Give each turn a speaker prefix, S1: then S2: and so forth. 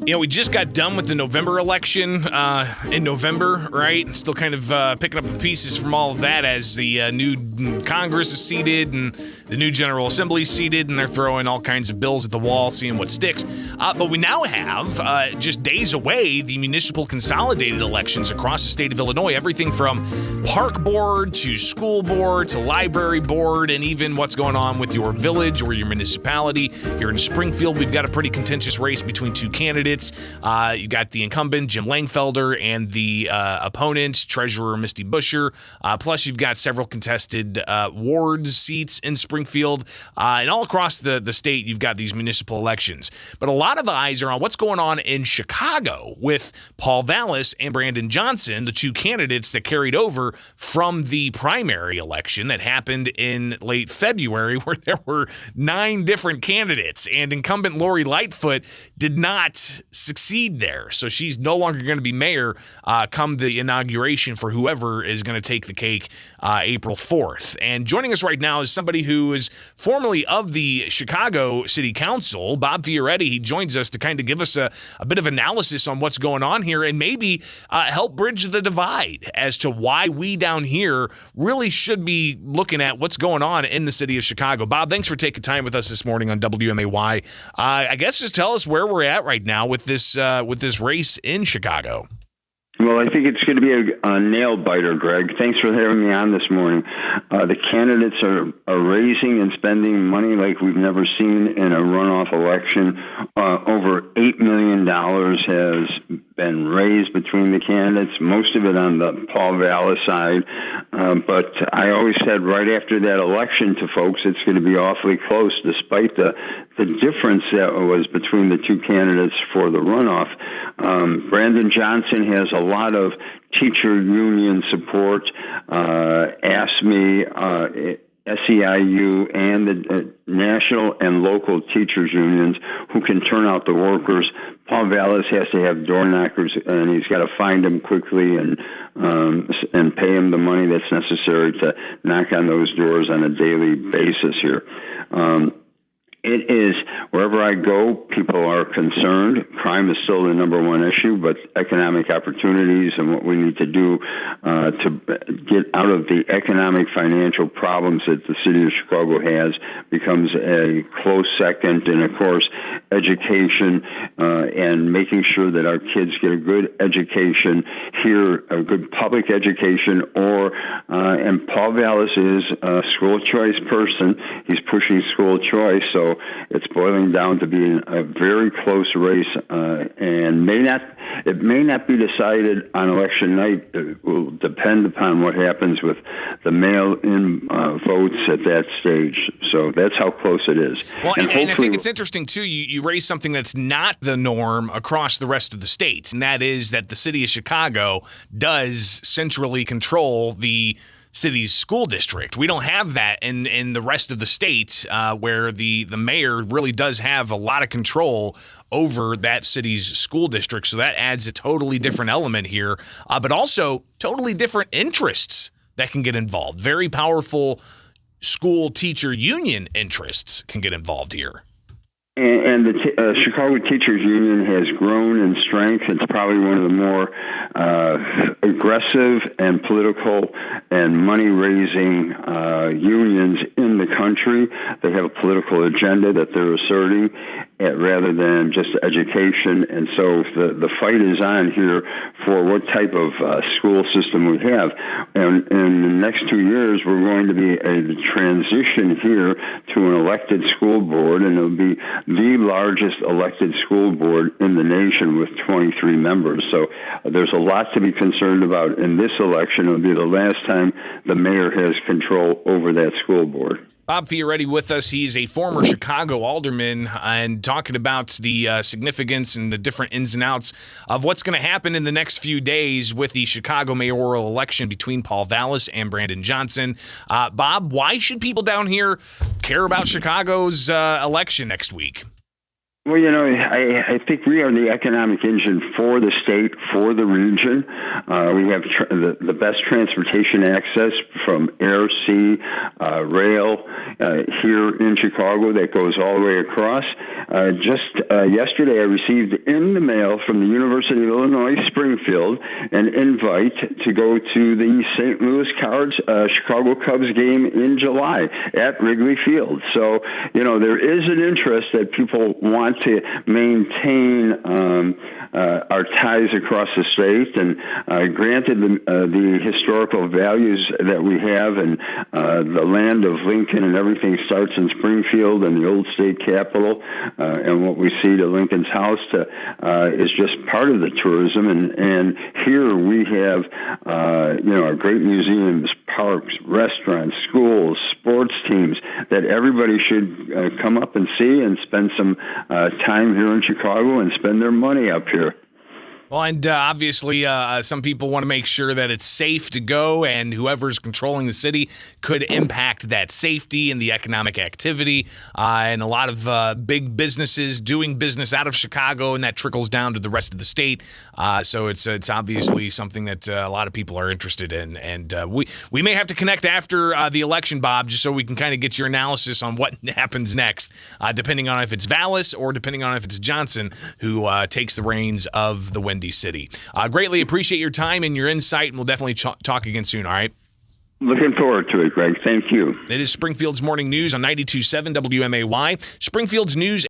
S1: We just got done with the November election in November, right? Still kind of picking up the pieces from all of that as the new Congress is seated and the new General Assembly is seated, and they're throwing all kinds of bills at the wall, seeing what sticks. But we now have, just days away, the municipal consolidated elections across the state of Illinois. Everything from park board to school board to library board, and even what's going on with your village or your municipality. Here in Springfield, we've got a pretty contentious race between two candidates. You got the incumbent, Jim Langfelder, and the opponent, Treasurer Misty Buscher. Plus, you've got several contested ward seats in Springfield. And all across the state, you've got these municipal elections. But a lot of eyes are on what's going on in Chicago with Paul Vallis and Brandon Johnson, the two candidates that carried over from the primary election that happened in late February, where there were 9 different candidates. And incumbent Lori Lightfoot did not succeed there. So she's no longer going to be mayor come the inauguration for whoever is going to take the cake April 4th. And joining us right now is somebody who is formerly of the Chicago City Council, Bob Fioretti. He joins us to kind of give us a bit of analysis on what's going on here and maybe help bridge the divide as to why we down here really should be looking at what's going on in the city of Chicago. Bob, thanks for taking time with us this morning on WMAY. I guess just tell us where we're at right now with this race in Chicago.
S2: Well, I think it's going to be a nail biter, Greg. Thanks for having me on this morning. The candidates are raising and spending money like we've never seen in a runoff election. Over $8 million has been raised between the candidates, most of it on the Paul Vallis side. But I always said right after that election to folks, it's going to be awfully close, despite the difference that was between the two candidates for the runoff. Brandon Johnson has a lot of teacher union support, ASME, SEIU, and the national and local teachers unions who can turn out the workers. Paul Vallis has to have door knockers, and he's got to find them quickly and pay him the money that's necessary to knock on those doors on a daily basis here. It is, wherever I go, people are concerned. Crime is still the number one issue, but economic opportunities and what we need to do to get out of the economic financial problems that the city of Chicago has becomes a close second. And, of course, education and making sure that our kids get a good education here, a good public education, and Paul Vallis is a school choice person. He's pushing school choice, so it's boiling down to being a very close race, and it may not be decided on election night. It will depend upon what happens with the mail-in votes at that stage. So that's how close it is.
S1: Well, and I think it's interesting, too, you raise something that's not the norm across the rest of the states, and that is that the city of Chicago does centrally control the city's school district. We don't have that in the rest of the state, where the mayor really does have a lot of control over that city's school district. So that adds a totally different element here, but also totally different interests that can get involved. Very powerful school teacher union interests can get involved here.
S2: And the Chicago Teachers Union has grown in strength. It's probably one of the more aggressive and political and money-raising unions in the country. They have a political agenda that they're asserting rather than just education. And so the fight is on here for what type of school system we have. And in the next 2 years, we're going to be a transition here to an elected school board, and it'll be the largest elected school board in the nation with 23 members. So there's a lot to be concerned about in this election. It'll be the last time the mayor has control over that school board.
S1: Bob Fioretti with us. He's a former Chicago alderman and talking about the significance and the different ins and outs of what's going to happen in the next few days with the Chicago mayoral election between Paul Vallis and Brandon Johnson. Bob, why should people down here care about Chicago's election next week?
S2: Well, I think we are the economic engine for the state, for the region. We have the best transportation access from air, sea, rail here in Chicago that goes all the way across. Just yesterday, I received in the mail from the University of Illinois Springfield an invite to go to the St. Louis Cards Chicago Cubs game in July at Wrigley Field. So, there is an interest that people want to maintain our ties across the state, and granted the historical values that we have, and the land of Lincoln and everything starts in Springfield and the old state capitol, and what we see to Lincoln's house is just part of the tourism, and here we have our great museums, parks, restaurants, schools, sports teams that everybody should come up and see and spend some time here in Chicago and spend their money up here.
S1: Well, and obviously some people want to make sure that it's safe to go, and whoever's controlling the city could impact that safety and the economic activity, and a lot of big businesses doing business out of Chicago, and that trickles down to the rest of the state. So it's obviously something that a lot of people are interested in, and we may have to connect after the election, Bob, just so we can kind of get your analysis on what happens next, depending on if it's Vallis or depending on if it's Johnson who takes the reins of the Windy City. Greatly appreciate your time and your insight, and we'll definitely talk again soon, all right?
S2: Looking forward to it, Greg. Thank you.
S1: It is Springfield's Morning News on 92.7 WMAY. Springfield's news